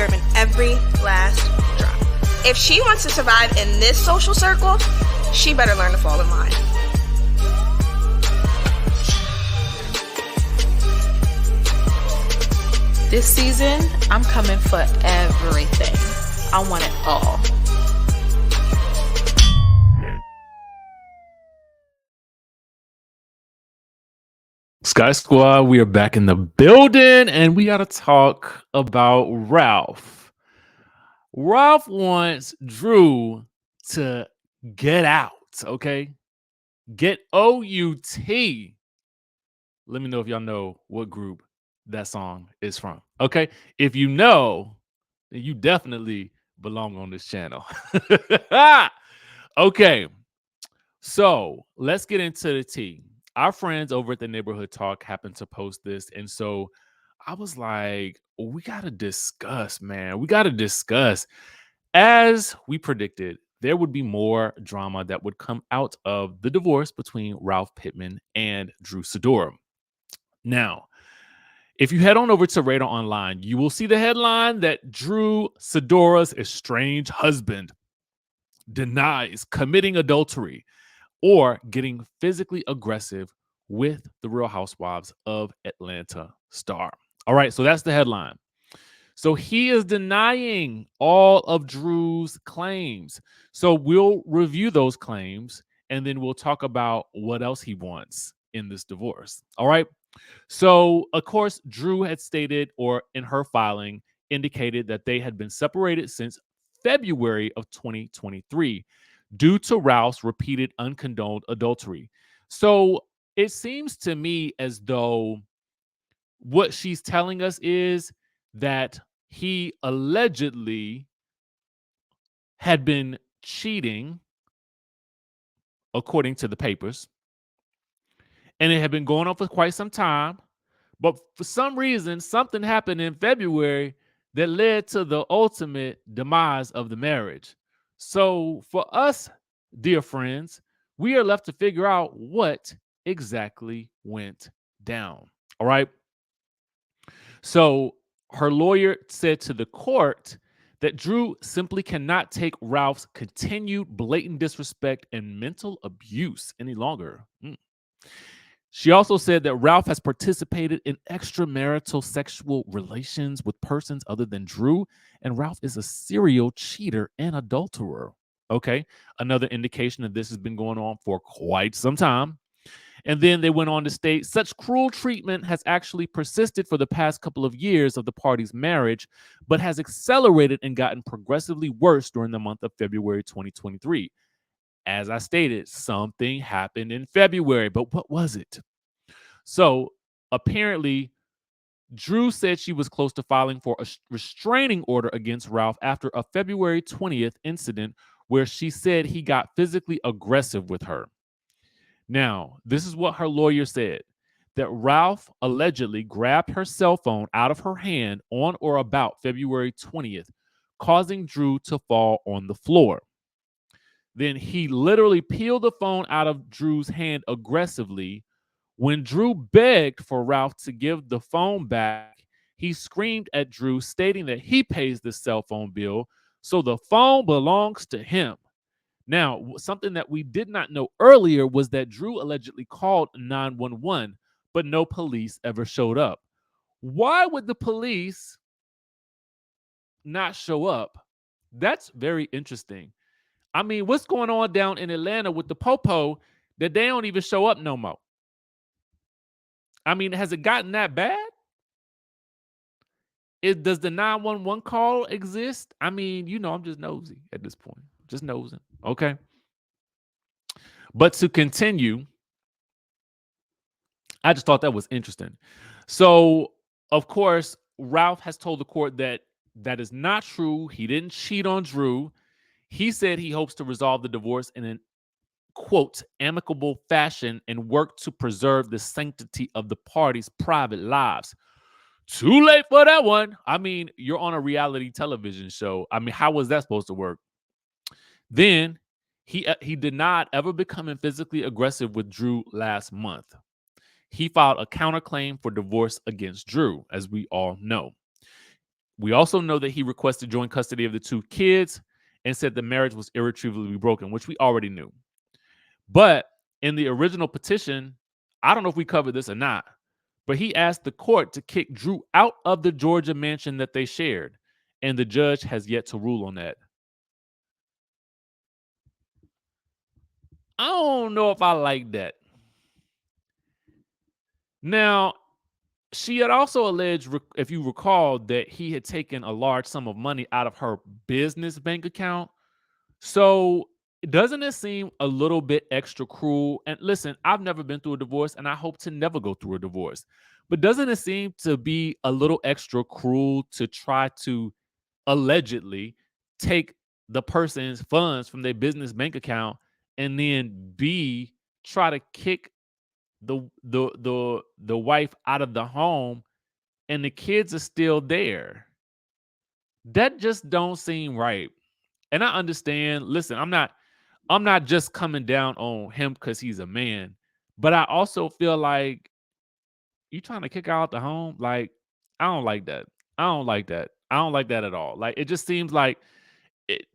deserving every last drop. If she wants to survive in this social circle, she better learn to fall in line. This season, I'm coming for everything. I want it all. Skye Squad, we are back in the building, and we got to talk about Ralph. Ralph wants Drew to get out, okay? Get O-U-T. Let me know if y'all know what group that song is from, okay? If you know, then you definitely belong on this channel. Okay, so let's get into the tea. Our friends over at the Neighborhood Talk happened to post this, and so I was like, we got to discuss, man. We got to discuss. As we predicted, there would be more drama that would come out of the divorce between Ralph Pittman and Drew Sidora. Now, if you head on over to Radar Online, you will see the headline that Drew Sidora's estranged husband denies committing adultery or getting physically aggressive with the Real Housewives of Atlanta star. All right, so that's the headline. So he is denying all of Drew's claims. So we'll review those claims, and then we'll talk about what else he wants in this divorce. All right. So, of course, Drew had stated, or in her filing, indicated that they had been separated since February of 2023 due to Ralph's repeated uncondoned adultery. So it seems to me as though what she's telling us is that he allegedly had been cheating, according to the papers, and it had been going on for quite some time. But for some reason, something happened in February that led to the ultimate demise of the marriage. So for us, dear friends, we are left to figure out what exactly went down. All right. So her lawyer said to the court that Drew simply cannot take Ralph's continued blatant disrespect and mental abuse any longer. She also said that Ralph has participated in extramarital sexual relations with persons other than Drew, and Ralph is a serial cheater and adulterer. Okay, another indication that this has been going on for quite some time. And then they went on to state such cruel treatment has actually persisted for the past couple of years of the party's marriage, but has accelerated and gotten progressively worse during the month of February 2023. As I stated, something happened in February, but what was it? So apparently, Drew said she was close to filing for a restraining order against Ralph after a February 20th incident where she said he got physically aggressive with her. Now, this is what her lawyer said, that Ralph allegedly grabbed her cell phone out of her hand on or about February 20th, causing Drew to fall on the floor. Then he literally peeled the phone out of Drew's hand aggressively. When Drew begged for Ralph to give the phone back, he screamed at Drew, stating that he pays the cell phone bill, so the phone belongs to him. Now, something that we did not know earlier was that Drew allegedly called 911, but no police ever showed up. Why would the police not show up? That's very interesting. I mean, what's going on down in Atlanta with the popo that they don't even show up no more? I mean, has it gotten that bad? Does the 911 call exist? I mean, I'm just nosy at this point. Just nosing. Okay. But to continue, I just thought that was interesting. So, of course, Ralph has told the court that that is not true. He didn't cheat on Drew. He said he hopes to resolve the divorce in an, quote, amicable fashion and work to preserve the sanctity of the parties' private lives. Too late for that one. I mean, you're on a reality television show. I mean, how was that supposed to work? Then he denied ever becoming physically aggressive with Drew last month. He filed a counterclaim for divorce against Drew, as we all know. We also know that he requested joint custody of the 2 kids and said the marriage was irretrievably broken, which we already knew. But in the original petition, I don't know if we covered this or not, but he asked the court to kick Drew out of the Georgia mansion that they shared, and the judge has yet to rule on that. I don't know if I like that. Now, she had also alleged, if you recall, that he had taken a large sum of money out of her business bank account. So, doesn't it seem a little bit extra cruel? And listen, I've never been through a divorce and I hope to never go through a divorce. But doesn't it seem to be a little extra cruel to try to allegedly take the person's funds from their business bank account and then try to kick the wife out of the home and the kids are still there? That just don't seem right. And I understand, listen, I'm not just coming down on him because he's a man, but I also feel like you trying to kick out the home. Like, I don't like that. I don't like that. I don't like that at all. Like, it just seems like it,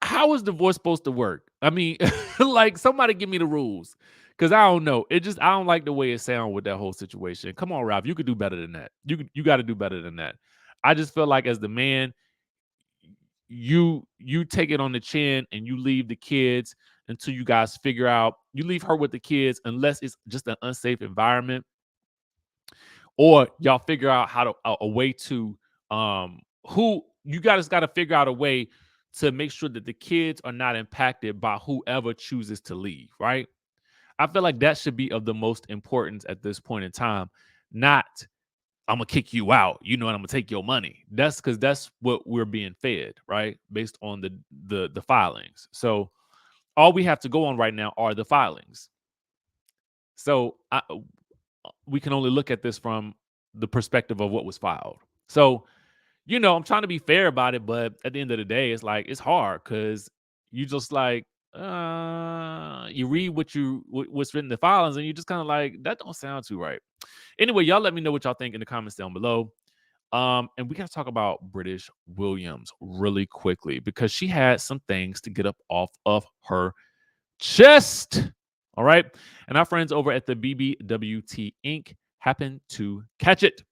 how is divorce supposed to work? I mean, like somebody give me the rules. Cause I don't know. I don't like the way it sounds with that whole situation. Come on, Ralph. You could do better than that. You got to do better than that. I just feel like as the man, you take it on the chin and you leave the kids until you guys figure out. You leave her with the kids unless it's just an unsafe environment, or y'all figure out how to a way to who you guys got to figure out a way to make sure that the kids are not impacted by whoever chooses to leave, right? I feel like that should be of the most importance at this point in time, not I'm gonna kick you out, and I'm gonna take your money. That's because that's what we're being fed, right? Based on the filings. So all we have to go on right now are the filings. So we can only look at this from the perspective of what was filed. So, I'm trying to be fair about it, but at the end of the day, it's like it's hard because you just like you read what's written in the filings, and you just kind of like that don't sound too right. Anyway, y'all let me know what y'all think in the comments down below. And we got to talk about British Williams really quickly because she had some things to get up off of her chest. All right. And our friends over at the BBWT Inc. happened to catch it.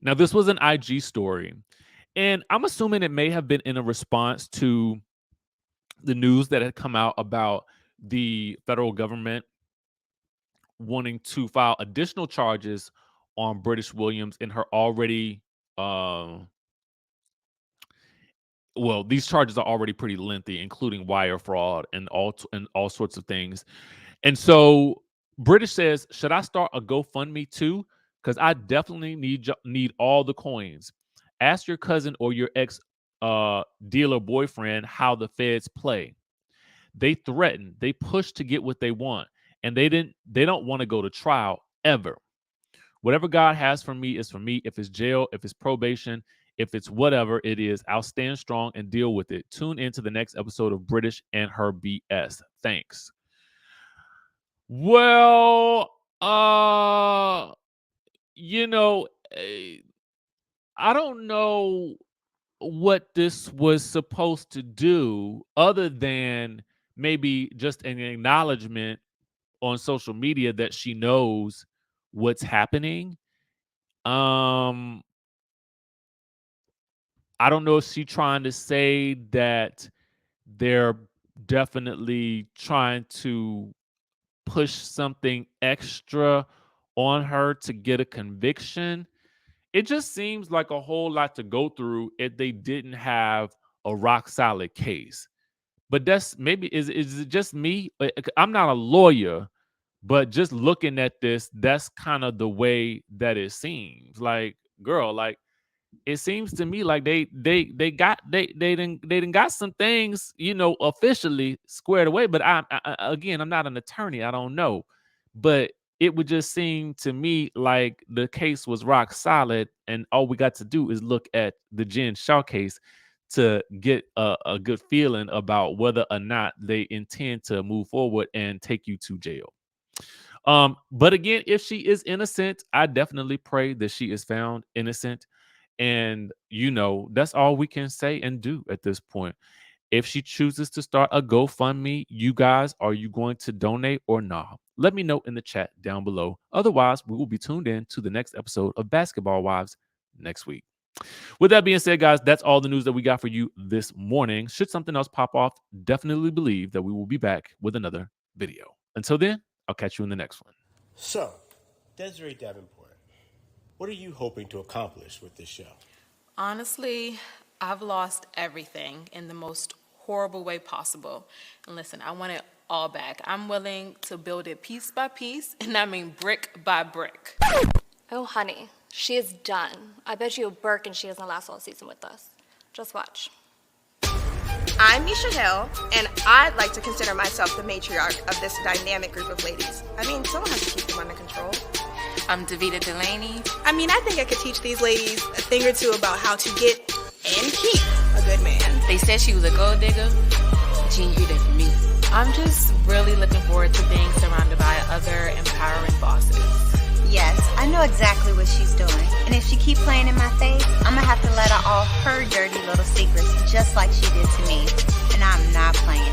Now, this was an IG story, and I'm assuming it may have been in a response to the news that had come out about the federal government wanting to file additional charges on British Williams in her already well, these charges are already pretty lengthy, including wire fraud and all sorts of things. And so British says, should I start a GoFundMe too? Because I definitely need all the coins. Ask your cousin or your ex dealer boyfriend how the feds play. They threaten, they push to get what they want, and they don't want to go to trial ever. Whatever God has for me is for me. If it's jail, if it's probation, if it's whatever it is, I'll stand strong and deal with it. Tune into the next episode of British and Her BS. Thanks. Well, you know, eh, I don't know what this was supposed to do other than maybe just an acknowledgement on social media that she knows what's happening. Um, I don't know if she's trying to say that they're definitely trying to push something extra on her to get a conviction. It just seems like a whole lot to go through if they didn't have a rock solid case. But that's maybe is it just me? I'm not a lawyer, but just looking at this, that's kind of the way that it seems. Like, girl, like it seems to me like they done got some things, officially squared away. But again, I'm not an attorney. I don't know, but it would just seem to me like the case was rock solid, and all we got to do is look at the Jen Shaw case to get a good feeling about whether or not they intend to move forward and take you to jail. But again, if she is innocent, I definitely pray that she is found innocent. And, that's all we can say and do at this point. If she chooses to start a GoFundMe, you guys, are you going to donate or not? Let me know in the chat down below. Otherwise, we will be tuned in to the next episode of Basketball Wives next week. With that being said, guys, that's all the news that we got for you this morning. Should something else pop off, definitely believe that we will be back with another video. Until then, I'll catch you in the next one. So, Desiree Davenport, what are you hoping to accomplish with this show? Honestly, I've lost everything in the most horrible way possible. And listen, I want it all back. I'm willing to build it piece by piece, and I mean brick by brick. Oh, honey, she is done. I bet you a Burke and she doesn't last all season with us. Just watch. I'm Misha Hill, and I'd like to consider myself the matriarch of this dynamic group of ladies. I mean, someone has to keep them under control. I'm Davita Delaney. I mean, I think I could teach these ladies a thing or two about how to get and keep a good man. They said she was a gold digger. She ain't hear that from me. I'm just really looking forward to being surrounded by other empowering bosses. Yes, I know exactly what she's doing. And if she keep playing in my face, I'm gonna have to let her off her dirty little secrets just like she did to me. And I'm not playing.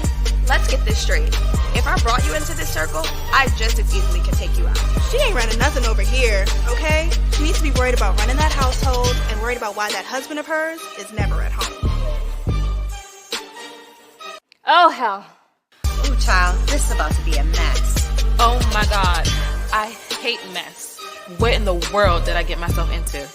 Let's get this straight. If I brought you into this circle, I just as easily can take you out. She ain't running nothing over here, okay? She needs to be worried about running that household and worried about why that husband of hers is never at home. Oh, hell. Ooh, child, this is about to be a mess. Oh my God, I hate mess. What in the world did I get myself into?